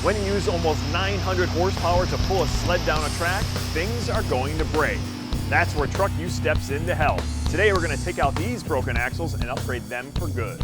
When you use almost 900 horsepower to pull a sled down a track, things are going to break. That's where Truck U steps in to help. Today we're going to take out these broken axles and upgrade them for good.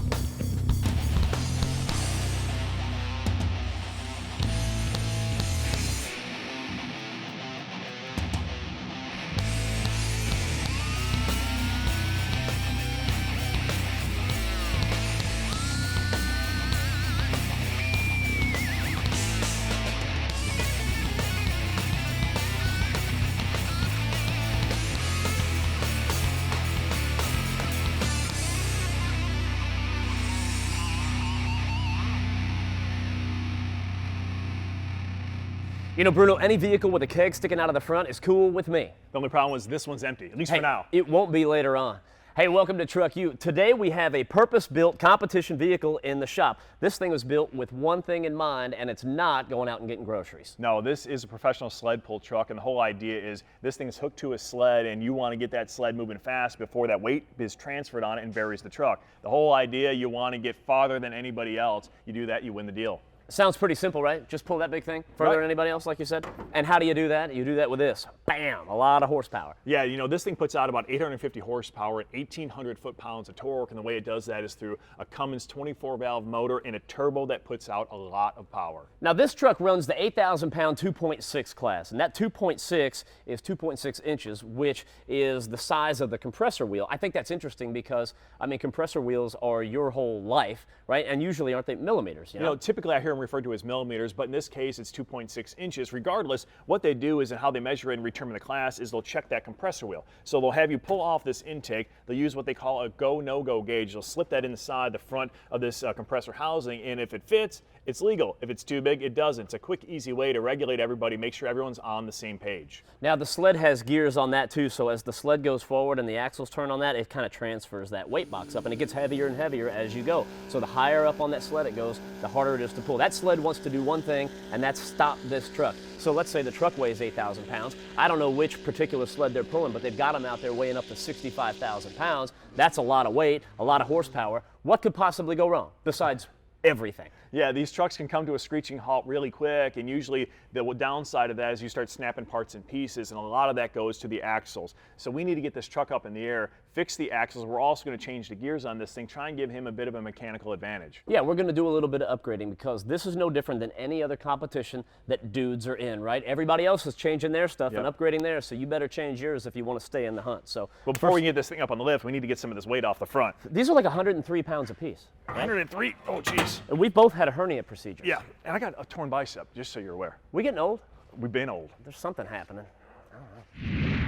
You know, Bruno, any vehicle with a keg sticking out of the front is cool with me. The only problem is this one's empty, at least for now. It won't be later on. Hey, welcome to Truck U. Today we have a purpose-built competition vehicle in the shop. This thing was built with one thing in mind, and it's not going out and getting groceries. No, this is a professional sled pull truck, and the whole idea is this thing is hooked to a sled, and you want to get that sled moving fast before that weight is transferred on it and buries the truck. The whole idea, you want to get farther than anybody else. You do that, you win the deal. Sounds pretty simple, right? Just pull that big thing further than anybody else, like you said. And how do you do that? You do that with this. Bam! A lot of horsepower. Yeah, you know, this thing puts out about 850 horsepower and 1,800 foot-pounds of torque, and the way it does that is through a Cummins 24-valve motor and a turbo that puts out a lot of power. Now, this truck runs the 8,000-pound 2.6 class, and that 2.6 is 2.6 inches, which is the size of the compressor wheel. I think that's interesting because, I mean, compressor wheels are your whole life, right? And usually, aren't they millimeters? You know, typically I hear them referred to as millimeters, but in this case it's 2.6 inches. Regardless, what they do is, and how they measure it and determine the class is they'll check that compressor wheel. So they'll have you pull off this intake. They'll use what they call a go-no-go gauge. They'll slip that inside the front of this compressor housing, and if it fits, it's legal. If it's too big, it doesn't. It's a quick, easy way to regulate everybody, make sure everyone's on the same page. Now, the sled has gears on that too, so as the sled goes forward and the axles turn on that, it kind of transfers that weight box up, and it gets heavier and heavier as you go. So the higher up on that sled it goes, the harder it is to pull. That sled wants to do one thing, and that's stop this truck. So let's say the truck weighs 8,000 pounds. I don't know which particular sled they're pulling, but they've got them out there weighing up to 65,000 pounds. That's a lot of weight, a lot of horsepower. What could possibly go wrong besides everything? Yeah, these trucks can come to a screeching halt really quick, and usually the downside of that is you start snapping parts and pieces, and a lot of that goes to the axles. So we need to get this truck up in the air, fix the axles. We're also going to change the gears on this thing, try and give him a bit of a mechanical advantage. Yeah, we're going to do a little bit of upgrading because this is no different than any other competition that dudes are in, right? Everybody else is changing their stuff and upgrading theirs, so you better change yours if you want to stay in the hunt. So, well, before we get this thing up on the lift, we need to get some of this weight off the front. These are like 103 pounds apiece. Right? 103? Oh, jeez. And we both had a hernia procedure. Yeah, and I got a torn bicep, just so you're aware. We getting old? We've been old. There's something happening. I don't know.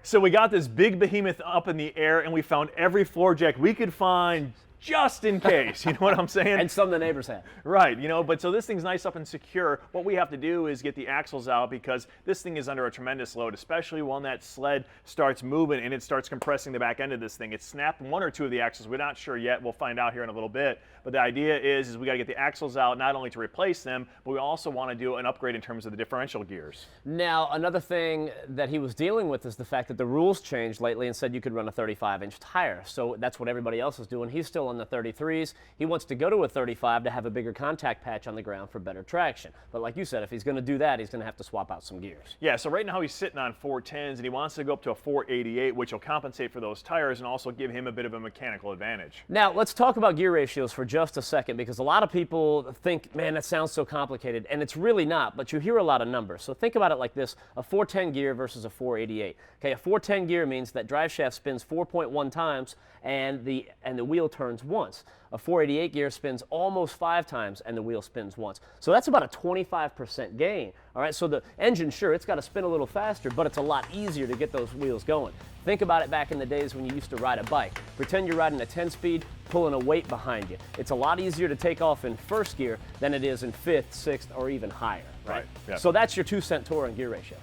So we got this big behemoth up in the air, and we found every floor jack we could find just in case, you know what I'm saying? And some the neighbors had. Right, you know, but so this thing's nice up and secure. What we have to do is get the axles out because this thing is under a tremendous load, especially when that sled starts moving and it starts compressing the back end of this thing. It's snapped one or two of the axles. We're not sure yet. We'll find out here in a little bit. But the idea is we got to get the axles out not only to replace them, but we also want to do an upgrade in terms of the differential gears. Now, another thing that he was dealing with is the fact that the rules changed lately and said you could run a 35-inch tire. So that's what everybody else is doing. He's still on the 33s. He wants to go to a 35 to have a bigger contact patch on the ground for better traction. But like you said, if he's going to do that, he's going to have to swap out some gears. Yeah, so right now he's sitting on 410s, and he wants to go up to a 488, which will compensate for those tires and also give him a bit of a mechanical advantage. Now, let's talk about gear ratios for just a second, because a lot of people think, man, that sounds so complicated, and it's really not, but you hear a lot of numbers. So think about it like this: a 410 gear versus a 488. Okay, a 410 gear means that drive shaft spins 4.1 times and the wheel turns once. A 488 gear spins almost 5 times and the wheel spins once. So that's about a 25% gain. All right, so the engine, sure, it's got to spin a little faster, but it's a lot easier to get those wheels going. Think about it back in the days when you used to ride a bike. Pretend you're riding a 10-speed, pulling a weight behind you. It's a lot easier to take off in first gear than it is in 5th, 6th, or even higher. Right. Yep. So that's your 2-cent torque and gear ratio.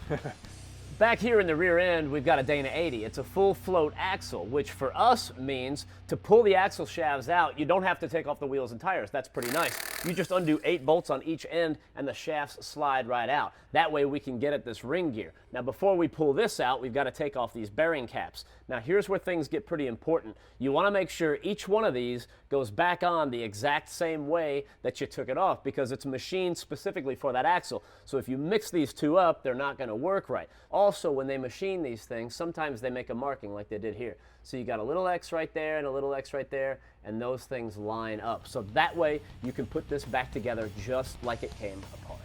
Back here in the rear end, we've got a Dana 80. It's a full float axle, which for us means to pull the axle shafts out, you don't have to take off the wheels and tires. That's pretty nice. You just undo 8 bolts on each end and the shafts slide right out. That way we can get at this ring gear. Now before we pull this out, we've got to take off these bearing caps. Now here's where things get pretty important. You want to make sure each one of these goes back on the exact same way that you took it off, because it's machined specifically for that axle. So if you mix these two up, they're not going to work right. Also, when they machine these things, sometimes they make a marking like they did here. So you got a little X right there and a little X right there, and those things line up. So that way you can put this back together just like it came apart.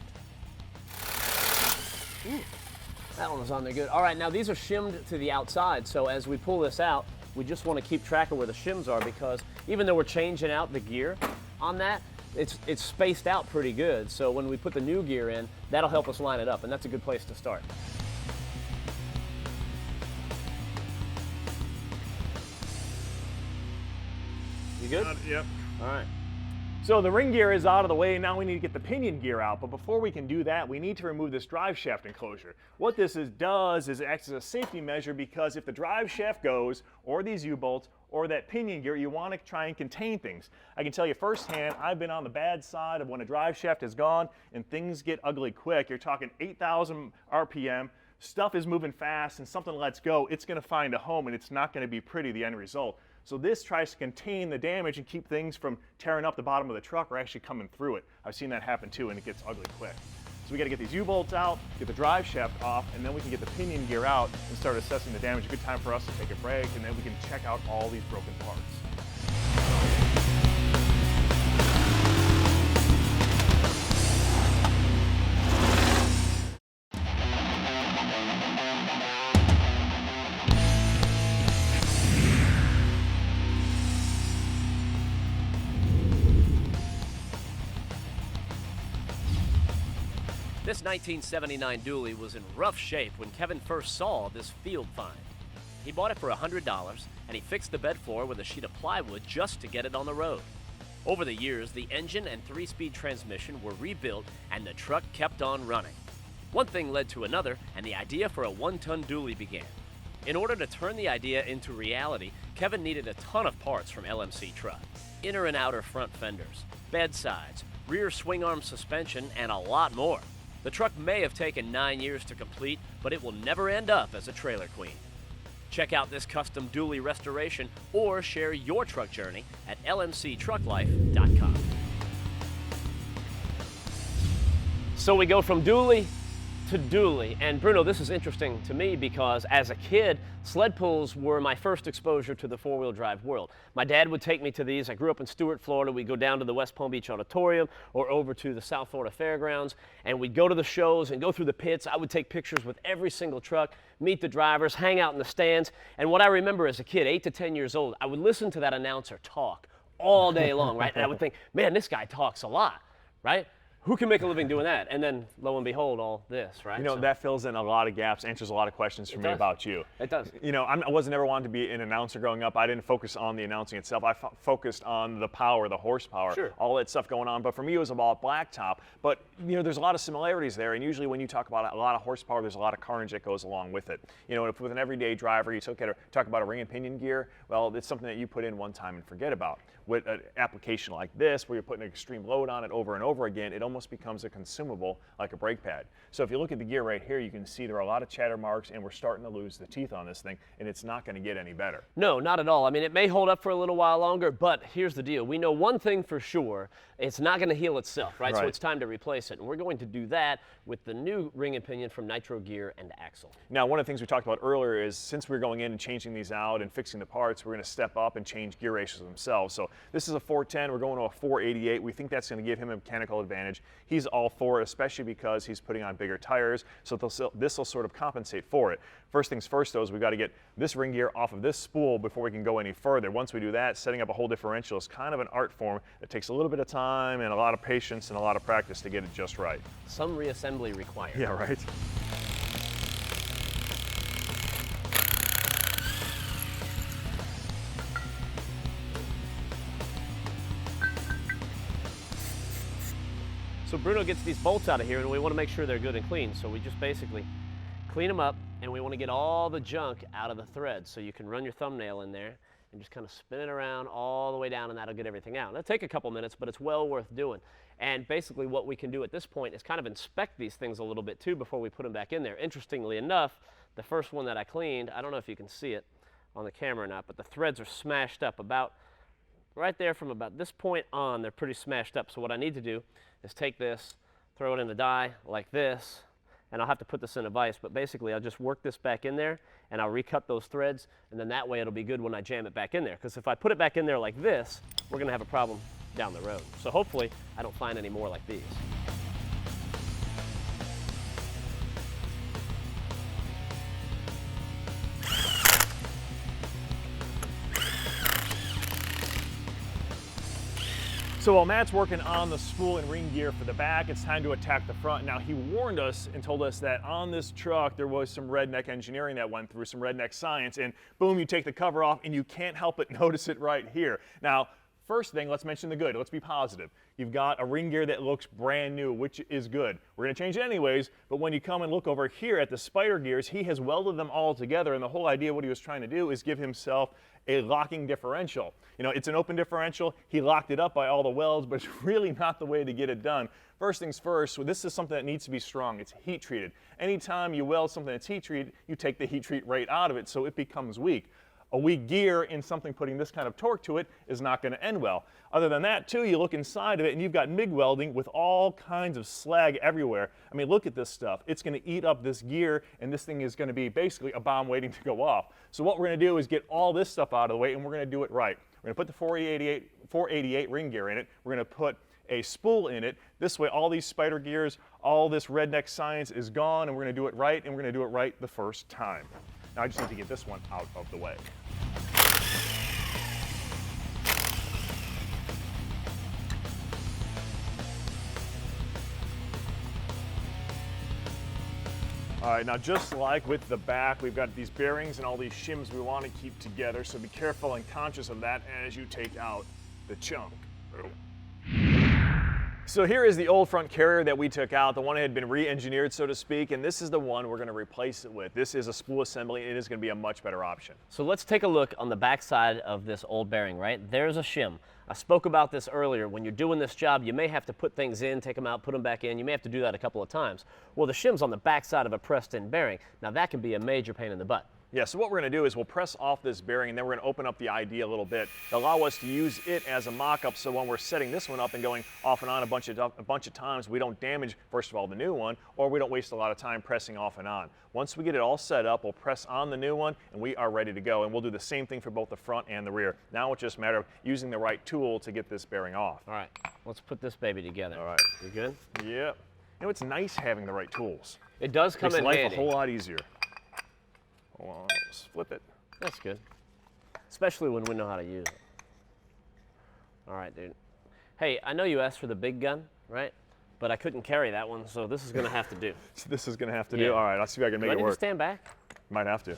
Ooh, that one was on there good. All right, now these are shimmed to the outside, so as we pull this out, we just want to keep track of where the shims are, because even though we're changing out the gear on that, it's spaced out pretty good. So when we put the new gear in, that'll help us line it up, and that's a good place to start. You good? Yep. All right. So the ring gear is out of the way. Now we need to get the pinion gear out. But before we can do that, we need to remove this drive shaft enclosure. What this does is it acts as a safety measure, because if the drive shaft goes, or these U-bolts, or that pinion gear, you want to try and contain things. I can tell you firsthand, I've been on the bad side of when a drive shaft is gone and things get ugly quick. You're talking 8,000 RPM. Stuff is moving fast and something lets go, it's going to find a home, and it's not going to be pretty, the end result. So this tries to contain the damage and keep things from tearing up the bottom of the truck or actually coming through it. I've seen that happen too, and it gets ugly quick. So we got to get these U-bolts out, get the drive shaft off, and then we can get the pinion gear out and start assessing the damage. A good time for us to take a break, and then we can check out all these broken parts. This 1979 dually was in rough shape when Kevin first saw this field find. He bought it for $100, and he fixed the bed floor with a sheet of plywood just to get it on the road. Over the years, the engine and 3-speed transmission were rebuilt, and the truck kept on running. One thing led to another, and the idea for a 1-ton dually began. In order to turn the idea into reality, Kevin needed a ton of parts from LMC Truck. Inner and outer front fenders, bed sides, rear swing arm suspension, and a lot more. The truck may have taken 9 years to complete, but it will never end up as a trailer queen. Check out this custom dually restoration or share your truck journey at lmctrucklife.com. So we go from dually to dually. And Bruno, this is interesting to me because as a kid, sled pulls were my first exposure to the four-wheel drive world. My dad would take me to these. I grew up in Stuart, Florida. We'd go down to the West Palm Beach Auditorium or over to the South Florida Fairgrounds, and we'd go to the shows and go through the pits. I would take pictures with every single truck, meet the drivers, hang out in the stands. And what I remember as a kid, 8 to 10 years old, I would listen to that announcer talk all day long, right? And I would think, man, this guy talks a lot, right? Who can make a living doing that? And then, lo and behold, all this, right? You know, that fills in a lot of gaps, answers a lot of questions for me about you. It does. You know, I wasn't ever wanted to be an announcer growing up. I didn't focus on the announcing itself. I focused on the power, the horsepower, sure, all that stuff going on. But for me, it was about blacktop. But, you know, there's a lot of similarities there. And usually when you talk about a lot of horsepower, there's a lot of carnage that goes along with it. You know, if with an everyday driver, you talk about a ring and pinion gear, well, it's something that you put in one time and forget about. With an application like this, where you're putting an extreme load on it over and over again, it almost becomes a consumable like a brake pad. So if you look at the gear right here, you can see there are a lot of chatter marks, and we're starting to lose the teeth on this thing, and it's not going to get any better. No, not at all. I mean, it may hold up for a little while longer, but here's the deal. We know one thing for sure. It's not going to heal itself, right? So it's time to replace it, and we're going to do that with the new ring and pinion from Nitro Gear and Axle. Now, one of the things we talked about earlier is since we're going in and changing these out and fixing the parts, we're going to step up and change gear ratios themselves. So this is a 410. We're going to a 488. We think that's going to give him a mechanical advantage. He's all for it, especially because he's putting on bigger tires, so this will sort of compensate for it. First things first, though, is we've got to get this ring gear off of this spool before we can go any further. Once we do that, setting up a whole differential is kind of an art form that takes a little bit of time and a lot of patience and a lot of practice to get it just right. Some reassembly required. Yeah, right. So Bruno gets these bolts out of here, and we want to make sure they're good and clean. So we just basically clean them up, and we want to get all the junk out of the threads. So you can run your thumbnail in there and just kind of spin it around all the way down, and that'll get everything out. It'll take a couple minutes, but it's well worth doing. And basically what we can do at this point is kind of inspect these things a little bit too before we put them back in there. Interestingly enough, the first one that I cleaned, I don't know if you can see it on the camera or not, but the threads are smashed up about right there. From about this point on, they're pretty smashed up. So what I need to do is take this, throw it in the die like this, and I'll have to put this in a vise, but basically I'll just work this back in there and I'll recut those threads, and then that way it'll be good when I jam it back in there. Because if I put it back in there like this, we're gonna have a problem down the road. So hopefully I don't find any more like these. So while Matt's working on the spool and ring gear for the back, it's time to attack the front. Now, he warned us and told us that on this truck there was some redneck engineering that went through, some redneck science, and boom, you take the cover off and you can't help but notice it right here. Now, first thing, let's mention the good. Let's be positive. You've got a ring gear that looks brand new, which is good. We're going to change it anyways, but when you come and look over here at the spider gears, he has welded them all together, and the whole idea what he was trying to do is give himself a locking differential. You know, it's an open differential. He locked it up by all the welds, but it's really not the way to get it done. First things first, this is something that needs to be strong. It's heat treated. Anytime you weld something that's heat treated, you take the heat treat right out of it, so it becomes weak. A weak gear in something putting this kind of torque to it is not going to end well. Other than that, too, you look inside of it and you've got MIG welding with all kinds of slag everywhere. I mean, look at this stuff. It's going to eat up this gear, and this thing is going to be basically a bomb waiting to go off. So what we're going to do is get all this stuff out of the way, and we're going to do it right. We're going to put the 488 ring gear in it. We're going to put a spool in it. This way, all these spider gears, all this redneck science is gone, and we're going to do it right, and we're going to do it right the first time. Now I just need to get this one out of the way. All right, now just like with the back, we've got these bearings and all these shims we want to keep together, so be careful and conscious of that as you take out the chunk. So here is the old front carrier that we took out, the one that had been re-engineered, so to speak, and this is the one we're going to replace it with. This is a spool assembly, and it is going to be a much better option. So let's take a look on the back side of this old bearing, right? There's a shim. I spoke about this earlier. When you're doing this job, you may have to put things in, take them out, put them back in. You may have to do that a couple of times. Well, the shim's on the back side of a pressed-in bearing. Now, that can be a major pain in the butt. Yeah, so what we're going to do is we'll press off this bearing, and then we're going to open up the ID a little bit. It'll allow us to use it as a mock-up, so when we're setting this one up and going off and on a bunch of times, we don't damage, first of all, the new one, or we don't waste a lot of time pressing off and on. Once we get it all set up, we'll press on the new one, and we are ready to go. And we'll do the same thing for both the front and the rear. Now it's just a matter of using the right tool to get this bearing off. All right, let's put this baby together. All right. You good? Yep. You know, it's nice having the right tools. It does come in handy. Makes life handy. a whole lot easier. Hold on, let's flip it. That's good. Especially when we know how to use it. All right, dude. Hey, I know you asked for the big gun, right? But I couldn't carry that one, so this is going to have to do. So this is going to have to do? All right, I'll see if I can make it Do I need work. to stand back? Might have to.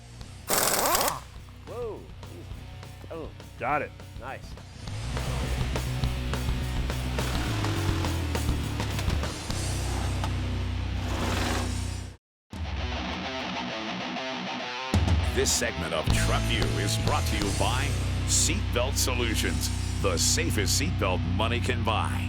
Whoa. Oh, Got it. nice. This segment of Truck U is brought to you by Seatbelt Solutions, the safest seatbelt money can buy.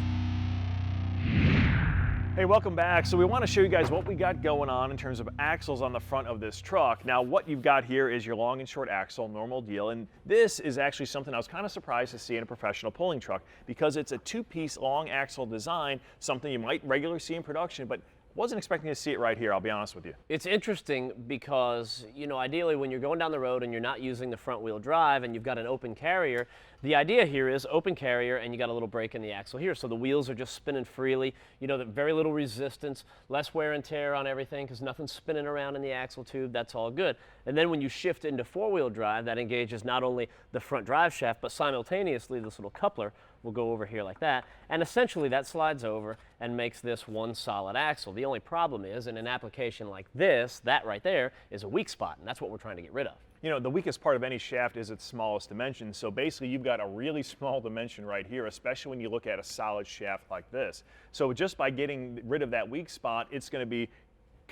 Hey, welcome back. So we want to show you guys what we got going on in terms of axles on the front of this truck. Now, what you've got here is your long and short axle, normal deal, and this is actually something I was kind of surprised to see in a professional pulling truck because it's a two-piece long axle design, something you might regularly see in production, but wasn't expecting to see it right here, I'll be honest with you. It's interesting because, you know, ideally when you're going down the road and you're not using the front wheel drive and you've got an open carrier, the idea here is open carrier and you got a little brake in the axle here. So the wheels are just spinning freely, you know, very little resistance, less wear and tear on everything because nothing's spinning around in the axle tube, that's all good. And then when you shift into four-wheel drive, that engages not only the front drive shaft, but simultaneously this little coupler will go over here like that, and essentially that slides over and makes this one solid axle. The only problem is, in an application like this, that right there is a weak spot, and that's what we're trying to get rid of. You know, the weakest part of any shaft is its smallest dimension, so basically you've got a really small dimension right here, especially when you look at a solid shaft like this. So just by getting rid of that weak spot, it's going to be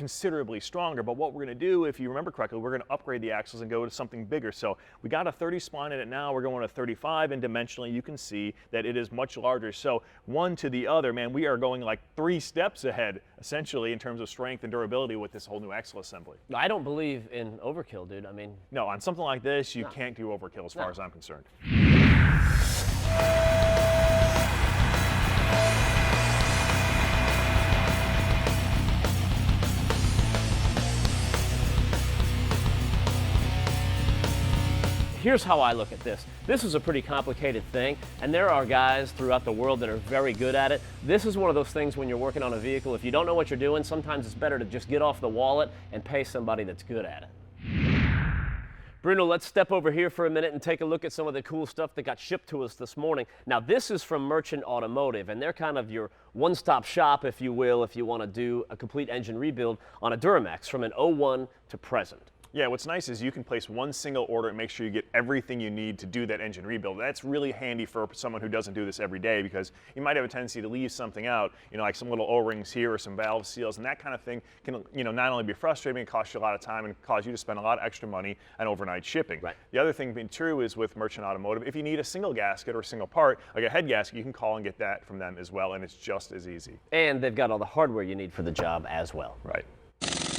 considerably stronger. But what we're going to do, if you remember correctly, we're going to upgrade the axles and go to something bigger. So we got a 30 spline in it now, we're going to 35, and dimensionally you can see that it is much larger. So one to the other, man, we are going like 3 steps ahead, essentially, in terms of strength and durability with this whole new axle assembly. I don't believe in overkill, dude. I mean, no, on something like this, you can't do overkill as far as I'm concerned. Here's how I look at this. This is a pretty complicated thing, and there are guys throughout the world that are very good at it. This is one of those things when you're working on a vehicle, if you don't know what you're doing, sometimes it's better to just get off the wallet and pay somebody that's good at it. Bruno, let's step over here for a minute and take a look at some of the cool stuff that got shipped to us this morning. Now, this is from Merchant Automotive, and they're kind of your one-stop shop, if you will, if you want to do a complete engine rebuild on a Duramax from an 01 to present. Yeah, what's nice is you can place one single order and make sure you get everything you need to do that engine rebuild. That's really handy for someone who doesn't do this every day, because you might have a tendency to leave something out, you know, like some little O-rings here or some valve seals, and that kind of thing can, you know, not only be frustrating, it cost you a lot of time and cause you to spend a lot of extra money on overnight shipping. Right. The other thing being true is with Merchant Automotive, if you need a single gasket or a single part, like a head gasket, you can call and get that from them as well, and it's just as easy. And they've got all the hardware you need for the job as well. Right.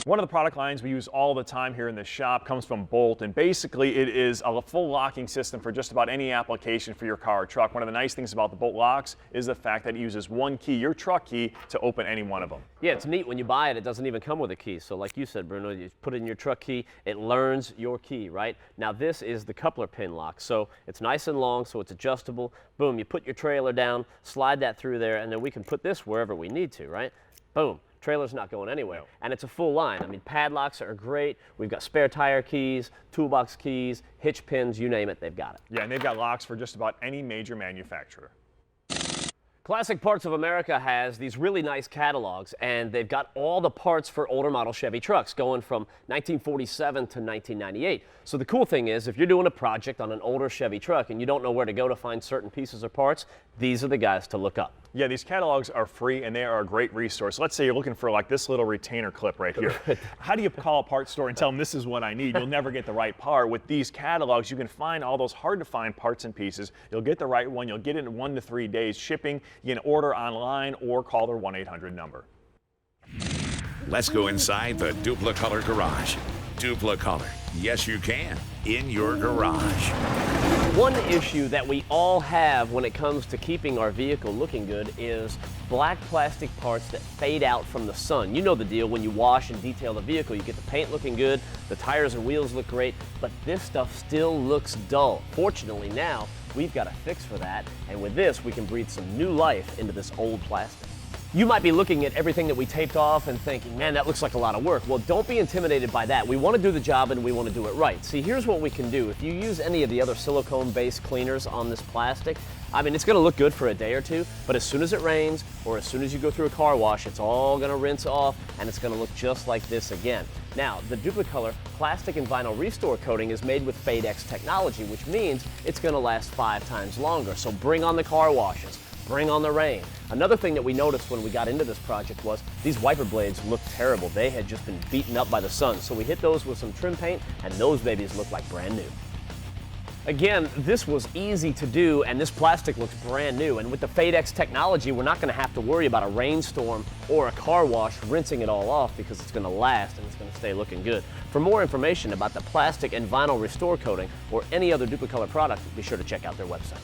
One of the product lines we use all the time here in the shop comes from Bolt, and basically it is a full locking system for just about any application for your car or truck. One of the nice things about the Bolt locks is the fact that it uses one key, your truck key, to open any one of them. Yeah, it's neat when you buy it, it doesn't even come with a key. So like you said, Bruno, you put it in your truck key, it learns your key, right? Now this is the coupler pin lock. So it's nice and long, so it's adjustable. Boom, you put your trailer down, slide that through there, and then we can put this wherever we need to, right? Boom. Trailer's not going anywhere. No. And it's a full line. I mean, padlocks are great. We've got spare tire keys, toolbox keys, hitch pins, you name it, they've got it. Yeah, and they've got locks for just about any major manufacturer. Classic Parts of America has these really nice catalogs, and they've got all the parts for older model Chevy trucks going from 1947 to 1998. So the cool thing is, if you're doing a project on an older Chevy truck and you don't know where to go to find certain pieces or parts, these are the guys to look up. Yeah, these catalogs are free and they are a great resource. Let's say you're looking for like this little retainer clip right here. How do you call a parts store and tell them this is what I need? You'll never get the right part. With these catalogs, you can find all those hard to find parts and pieces. You'll get the right one. You'll get it in 1 to 3 days shipping. You can order online or call their 1-800 number. Let's go inside the Duplicolor garage. Duplicolor. Yes, you can. In your garage. One issue that we all have when it comes to keeping our vehicle looking good is black plastic parts that fade out from the sun. You know the deal. When you wash and detail the vehicle, you get the paint looking good, the tires and wheels look great, but this stuff still looks dull. Fortunately now, we've got a fix for that, and with this, we can breathe some new life into this old plastic. You might be looking at everything that we taped off and thinking, man, that looks like a lot of work. Well, don't be intimidated by that. We want to do the job and we want to do it right. See, here's what we can do. If you use any of the other silicone-based cleaners on this plastic, I mean, it's going to look good for a day or two, but as soon as it rains or as soon as you go through a car wash, it's all going to rinse off and it's going to look just like this again. Now, the Duplicolor plastic and vinyl restore coating is made with FadeX technology, which means it's going to last 5 times longer. So bring on the car washes. Bring on the rain. Another thing that we noticed when we got into this project was these wiper blades looked terrible. They had just been beaten up by the sun. So we hit those with some trim paint and those babies look like brand new. Again, this was easy to do and this plastic looks brand new. And with the FadeX technology, we're not going to have to worry about a rainstorm or a car wash rinsing it all off because it's going to last and it's going to stay looking good. For more information about the plastic and vinyl restore coating or any other Duplicolor product, be sure to check out their website.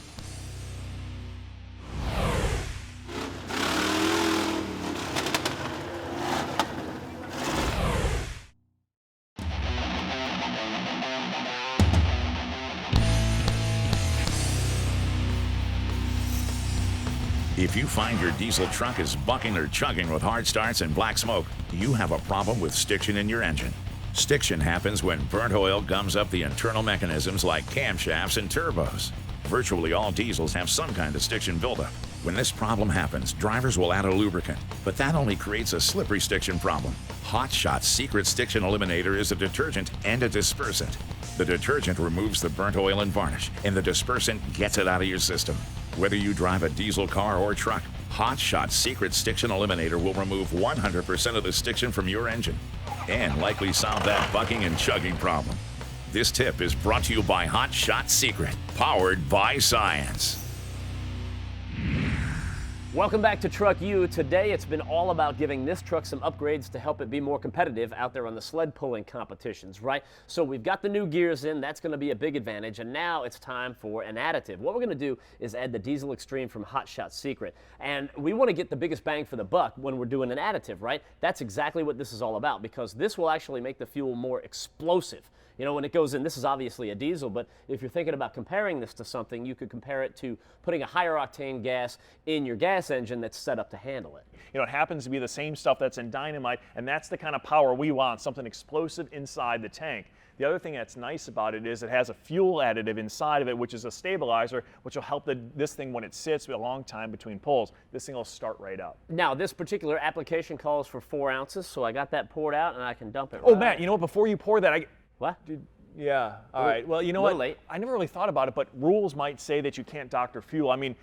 If you find your diesel truck is bucking or chugging with hard starts and black smoke, you have a problem with stiction in your engine. Stiction happens when burnt oil gums up the internal mechanisms like camshafts and turbos. Virtually all diesels have some kind of stiction buildup. When this problem happens, drivers will add a lubricant, but that only creates a slippery stiction problem. Hot Shot's Secret Stiction Eliminator is a detergent and a dispersant. The detergent removes the burnt oil and varnish, and the dispersant gets it out of your system. Whether you drive a diesel car or truck, Hot Shot's secret stiction eliminator will remove 100% of the stiction from your engine and likely solve that bucking and chugging problem. This tip is brought to you by Hot Shot Secret, powered by science. Welcome back to Truck U. Today it's been all about giving this truck some upgrades to help it be more competitive out there on the sled pulling competitions, right? So we've got the new gears in, that's going to be a big advantage, and now it's time for an additive. What we're going to do is add the Diesel Extreme from Hot Shot Secret, and we want to get the biggest bang for the buck when we're doing an additive, right? That's exactly what this is all about, because this will actually make the fuel more explosive. You know, when it goes in, this is obviously a diesel, but if you're thinking about comparing this to something, you could compare it to putting a higher octane gas in your gas engine that's set up to handle it. You know, it happens to be the same stuff that's in dynamite, and that's the kind of power we want, something explosive inside the tank. The other thing that's nice about it is it has a fuel additive inside of it, which is a stabilizer, which will help this thing when it sits a long time between pulls. This thing will start right up. Now, this particular application calls for 4 ounces, so I got that poured out, and I can dump it Oh, right. Matt, you know what? Before you pour that, What? Dude, yeah, all right. Well, you know a what? little late. I never really thought about it, but rules might say that you can't doctor fuel. I mean,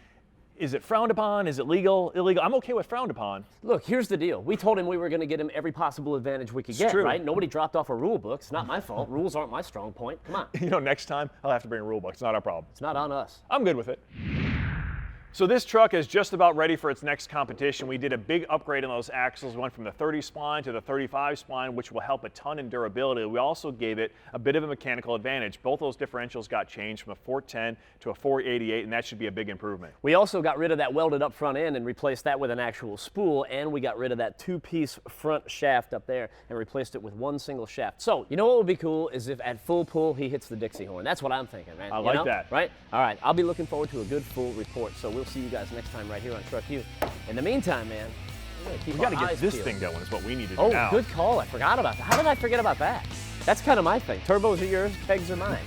is it frowned upon? Is it legal? Illegal? I'm okay with frowned upon. Look, here's the deal. We told him we were going to get him every possible advantage we could get, true. right? Nobody dropped off a rule book. It's not my fault. Rules aren't my strong point. Come on. You know, next time I'll have to bring a rule book. It's not our problem. It's not on us. I'm good with it. So this truck is just about ready for its next competition. We did a big upgrade on those axles. We went from the 30 spline to the 35 spline, which will help a ton in durability. We also gave it a bit of a mechanical advantage. Both those differentials got changed from a 410 to a 488, and that should be a big improvement. We also got rid of that welded up front end and replaced that with an actual spool, and we got rid of that 2-piece front shaft up there and replaced it with one single shaft. So, you know what would be cool is if at full pull he hits the Dixie horn. That's what I'm thinking, man. I You like know? that. Right? All right, I'll be looking forward to a good full report, so we'll see you guys next time right here on Truck U. In the meantime, man, We got to get this thing going is what we need to do now. Oh, good call. I forgot about that. How did I forget about that? That's kind of my thing. Turbos are yours, pegs are mine.